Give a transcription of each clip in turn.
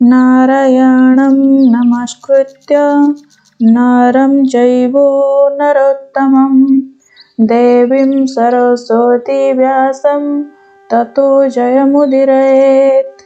नारायणं नमस्कृत्य नरं चैव नरोत्तमं देवीं सरस्वती व्यासं ततो जयमुदीरयेत्।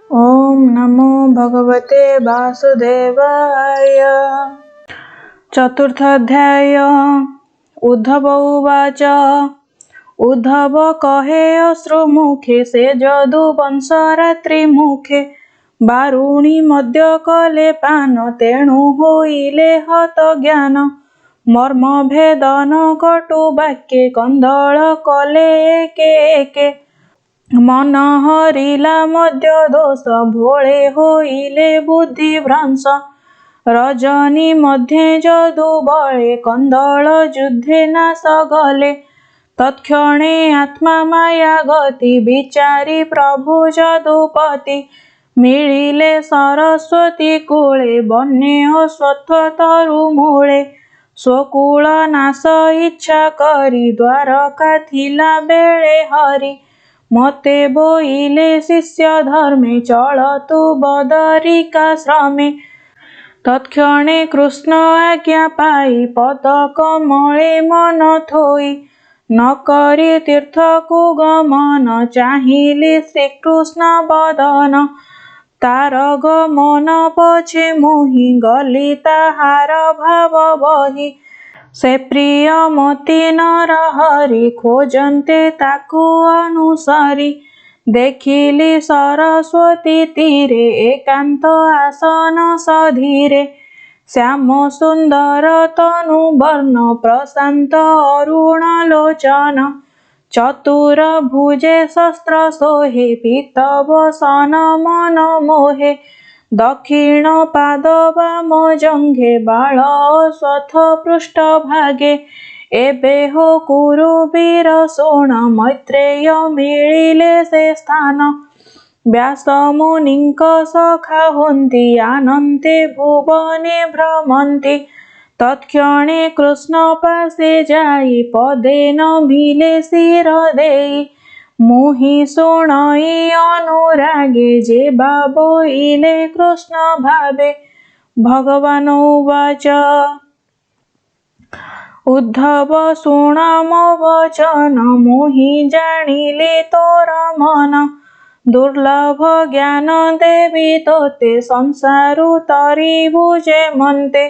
ॐ नमो भगवते वासुदेवाय। चतुर्थाध्याय। उद्धव उवाच। उद्धव कहे अश्रुमुखे से यदुवंश रात्रिमुखे बारुणी मद्य कले पान तेणु होइले हत ज्ञान मर्म भेदन कटु वाक्ये कंदल कले एके एके मन हरिला मद्य दोष भोळे होइले बुद्धि भ्रंश रजनी मध्ये यदु बळे कंदल युद्धे नाश गले तत्क्षणे आत्मा माया गति विचारी प्रभु यदुपति मिलिले सरस्वती कूले बन्ये अश्वत्थ तरु मूले स्वकूल नाश इच्छा करी द्वारका थिला बेळे हरि मते बोइले शिष्य धर्मे चलतु बदरिकाश्रमे तत्क्षणे कृष्ण आज्ञा पाई पद कमले मन थोई न करी तीर्थकु गमन चाहिली श्रीकृष्ण बदन तार गमन पछे मोहि गली ताहार भाव बही से प्रिय मति नर हरि खोजन्ते ताकु अनुसारी देखिली सरस्वती तीरे एकांत आसन सधीरे श्याम सुंदर तनु वर्ण प्रशांत अरुण लोचन चतुर भुजे शस्त्र सोहे पीतवसन मन मोहे दक्षिण पाद वाम जंघे बाळ अश्वत्थ पृष्ठ भागे एबे हो कुरुवीर शोण मैत्रेय मिलिले से स्थान व्यास मुनिंक सखा होन्ति आनन्ते भुवने भ्रमन्ति तत्क्षणे कृष्ण पासे जाई पदे न मिले शिर देई मोहि शुणई अनुरागे जे बाबोइले कृष्ण भावे भगवान उवाच। उद्धव शुण मो वचन मोहि जानिले तोर मन दुर्लभ ज्ञान देवी तोते संसारु तरी बुझे मन्ते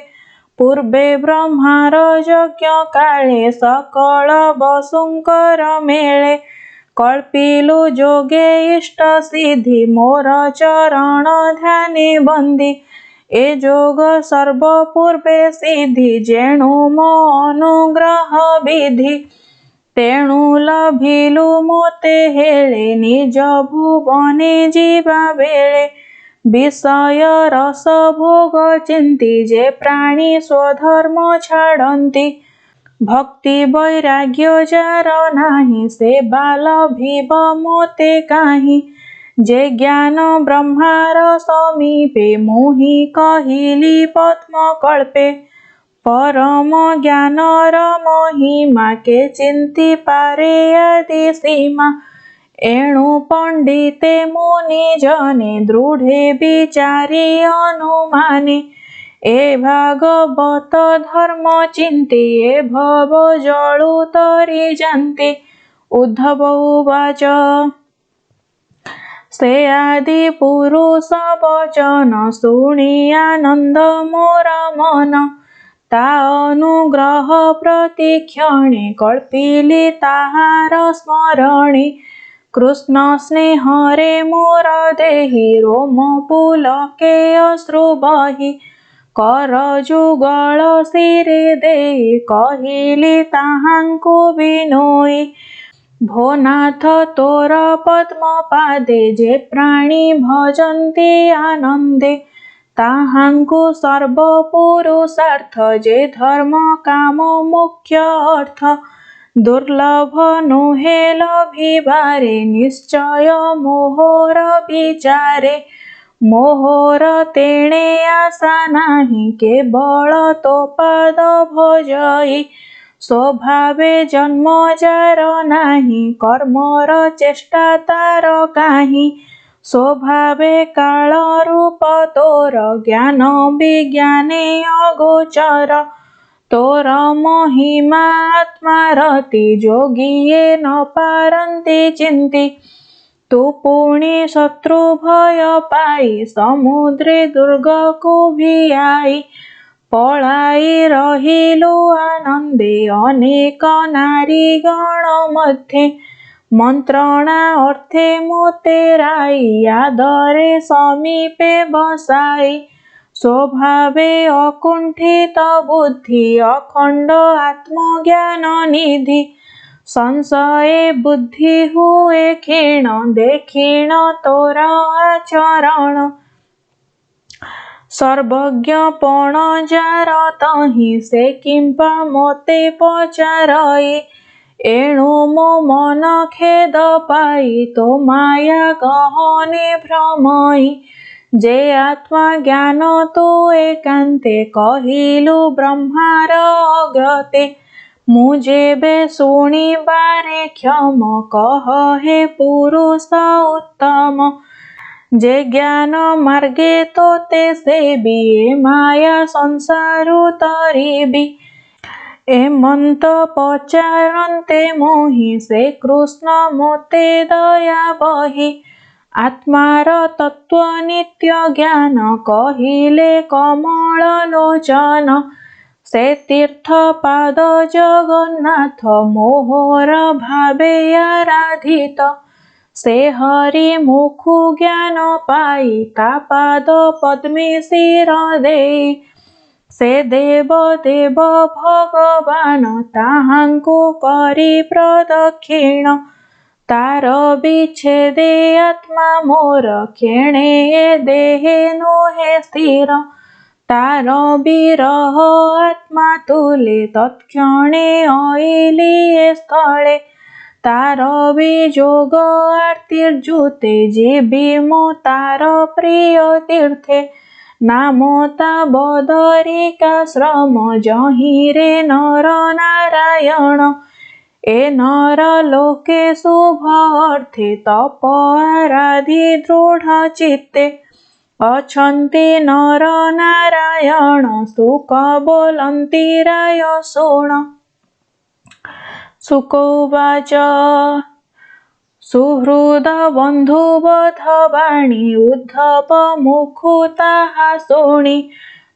पूर्वे ब्रह्मार यज्ञ काले सकल वसुंकर मेले कल्पिलु जोगे इष्ट सिद्धि मोर चरण ध्याने बंदी ए जोग सर्व पूर्वे सिद्धि जेणु मो अनुग्रह विधि तेणु लभिलु मोते हेले निज भुवने जीवा बेले विषय रस भोग चिंती जे प्राणी स्वधर्म छाड़ती भक्ति वैराग्य जार नाही से बाल भीव मोते काहि जे ज्ञान ब्रह्मार समीपे मोहि कहिली पद्म कल्पे परम ज्ञानर महिमा के चिंती पारे आदि सीमा एणु पंडिते मुनि जने दृढ़े विचारी अनुमाने ए भागवत धर्म चिंती ए भव जलु तरी जानती। उद्धव उवाच। से आदि पुरुष वचन शुणी आनंद मोर मन ता अनुग्रह प्रतिक्षणे कल्पिली ताहार स्मरणे कृष्ण स्नेहरे मोर देहि रोम पुलके अश्रु बही कर जुगल शिरे देई कहिली ताहांकु बिनोई भोनाथ तोर पद्म पादे जे प्राणी भजन्ति आनंदे ताहांकु सर्व पुरुषार्थ जे धर्म काम मुख्य अर्थ दुर्लभ नोहे लभिबारे निश्चय मोहर विचारे मोहर तेणे आशा नाही केवल तो पाद भजई स्वभावे जन्म जार नाही कर्मर चेष्टा तार काहि स्वभावे काल रूप तोर ज्ञान विज्ञाने अगोचर तोर महिमा आत्मा रति जोगिए न पारन्ति चिन्ति तू पुणी शत्रु भय पाई समुद्रे दुर्ग को भी आई पलाई रहिलु आनंदे अनेक नारी गण मध्ये मंत्रणा अर्थे मोतेराई आदरे समीपे बसाई स्वभावे अकुंठित बुद्धि अखंड आत्मज्ञान निधि संशये बुद्धि हुए क्षीण देखीण तोर आचरण सर्वज्ञ पण जार तही से किंपा मोते पचारई एणु मो मन खेद पाई तो माया गहने भ्रमई जे आत्मा ज्ञान तू एकांते कहिलु ब्रह्मार अग्रते मुझे शुणी बारे क्षम कह हे पुरुष उत्तम जे ज्ञान मार्गे तो ते सेबी माया संसारु तरीबी एमंत पचारन्ते मोहि से कृष्ण मोते दया बही आत्मार तत्व नित्य ज्ञान कहिले कमल लोचन से तीर्थ पाद जगन्नाथ मोहर भावे आराधित से हरि मुखु ज्ञान पाई ता पाद पद्मे शिर देई से देव देव भगवान ताहांकु करी प्रदक्षिण तार विच्छेदे आत्मा मोर क्षणे देहे नोहे स्थिर तार विरह आत्मा तुले तत्क्षणे अइलिए स्थले तार विजोग आर्तिर्जुते जीवी मो तार प्रिय तीर्थे नामता बदरिका श्रम जहिरे नर नारायण ए नर लोके शुभ अर्थे तप आराधि दृढ़ चित्ते अछन्ति नर नारायण सुख बोलन्ति राय शुण सुकोवाच सुहृद बन्धुवध वाणी उद्धव मुखु ताहा शुणि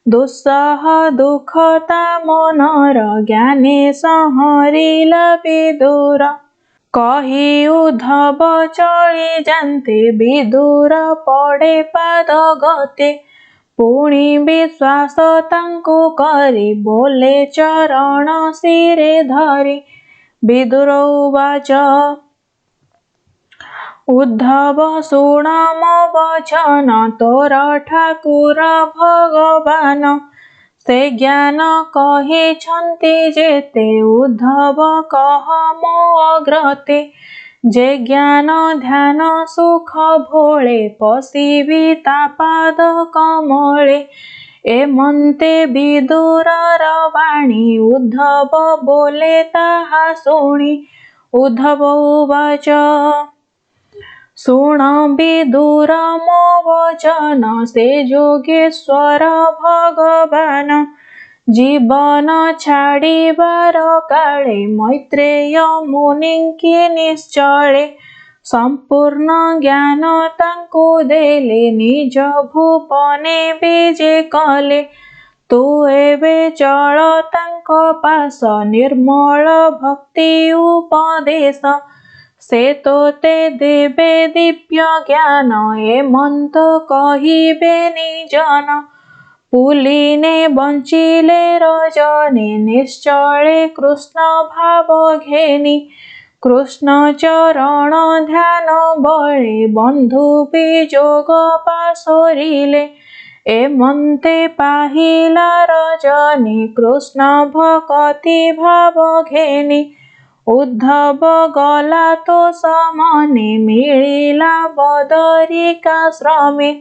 दुस्सह दुःखता मनर ज्ञाने संहरिला विदुर कहि उद्धव चली जान्ते विदुर पड़े पाद गते पुणी विश्वास तांकु करी बोले चरण शिरे धरी विदुर उवाच उद्धव शुण मो वचन तोर ठाकुर भगवान से ज्ञान कहिछन्ति जेते उद्धव कह मो अग्रते जे ज्ञान ध्यान सुख भोले पशिबी ता पाद कमले एमन्ते विदुरर वाणी उद्धव बोले ताहा शुणि उद्धव उवाच शुण विदुर मो वचन से जोगेश्वर भगवान जीवन छाड़िबार काले मैत्रेय मुनिंकी निश्चले संपूर्ण ज्ञान तांकु देले निज भुवने विजे कले तू एबे चल तांक पास निर्मल भक्ति उपदेश से तोते देवे दिव्य ज्ञान एमंत कहिबे निजन पुलिने बंचिले रजने निश्चले कृष्ण भाव घेनी कृष्ण चरण ध्यान बळे बंधु विजोग पासोरिले एमंते पाहिला रजनी कृष्ण भक्ति भाव घेनी उद्धव गला तो समने मिलिला बदरिका श्रमे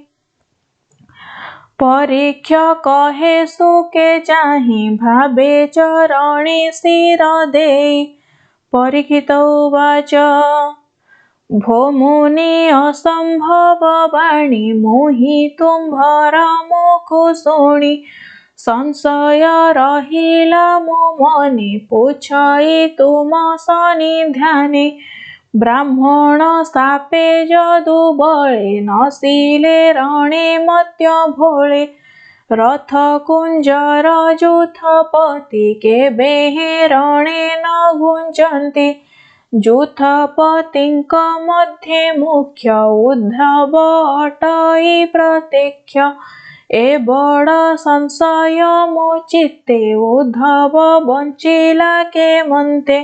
परीक्ष कहे सुके चाहि भावे चरणी शिर देई परीक्षित उवाच भोमुनि असंभव वाणी मोहितुं भरमुखु शुणि संशय रहिला मो मने पूछितुम सन्निधाने ब्राह्मण शापे जदु बळे नसिले रणे मत्य भोळे रथ कुंजर जूथपति केबे रणे न गुंजन्ति जूथपतिंक मध्ये मुख्य उद्धव अटई प्रत्यक्ष ए बड़ संशय मो चित्ते उद्धव बंचिला केमंते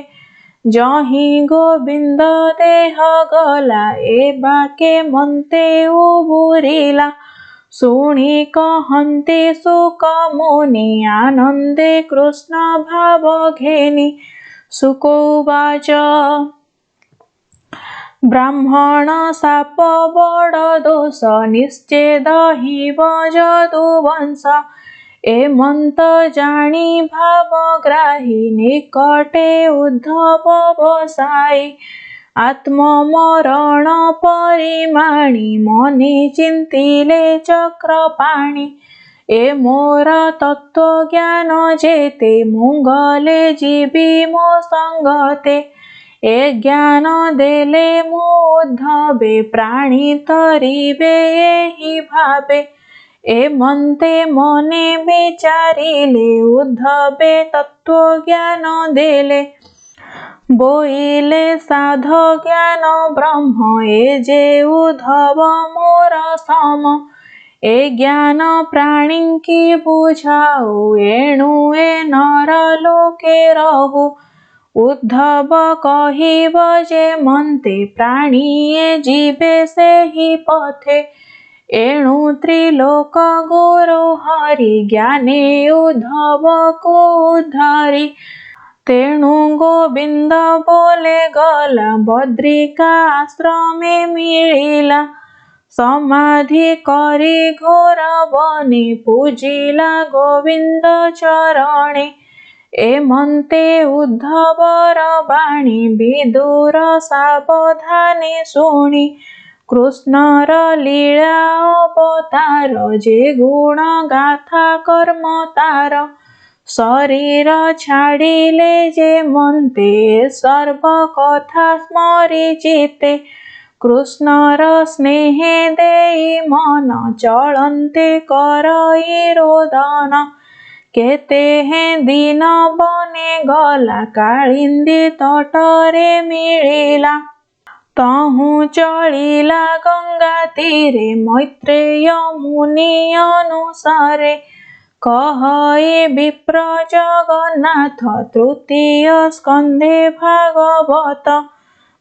जहि गोविंद देह गला ए बाके मंते उबुरिला शुणी कहन्ति सुक मुनि आनंदे कृष्ण भाव घेनि सुकोवाच ब्राह्मण शाप बड़ दोष निश्चेद हि जदु वंश एमंत जानी भावग्राही निकटे उद्धव बसाई आत्ममरण परिमाणी मने चिंतिले चक्रपाणी ए मोर तत्व ज्ञान जेते मंगले जीवी मो संगते ए ज्ञान देले मो उद्धवे प्राणी तरिबे एहि भावे ए मंते मने विचारिले उद्धवे तत्व ज्ञान देले बोइले साध ज्ञान ब्रह्म ए जे उद्धव मोर सम ए ज्ञान प्राणी की बुझाऊ एणु ए नर लोके रहु उद्धव कहिब जे मंते प्राणी ए जीवे से ही पथे एणु त्रिलोक गुरु हरि ज्ञाने उद्धव को उद्धारी तेणु गोविंद बोले गला बद्रिका आश्रमे मिलिला समाधि करी घोर बने पूजिला गोविंद चरणे एमंते उद्धवर बाणी विदुर सावधाने शुणि कृष्णर लीला अवतार जे गुण गाथा कर्म तार शरीर छाड़िले जे मंते सर्व कथा स्मरि चिते कृष्णर स्नेहे देई मन चलन्ते करई रोदन केते हे दिन बने गला कालिंदी तटरे मिलिला तहु चलिला गंगा तीरे मैत्रेय मुनि अनुसारे कहई विप्र जगन्नाथ तृतीय स्कंधे भागवत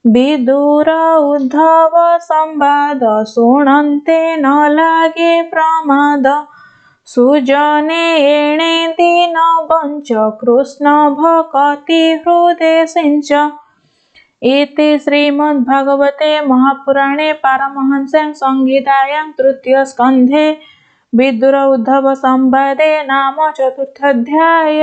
विदुर उद्धव संवाद शुणन्ते न लागे प्रमाद सुजने एणे दीन बंच कृष्ण भक्ति हृदय सिंच इति श्रीमद्भागवते महापुराणे पारमहंस्यां संहितायां तृतीय स्कंधे विदुर उद्धव संवादे नाम चतुर्थोऽध्याय।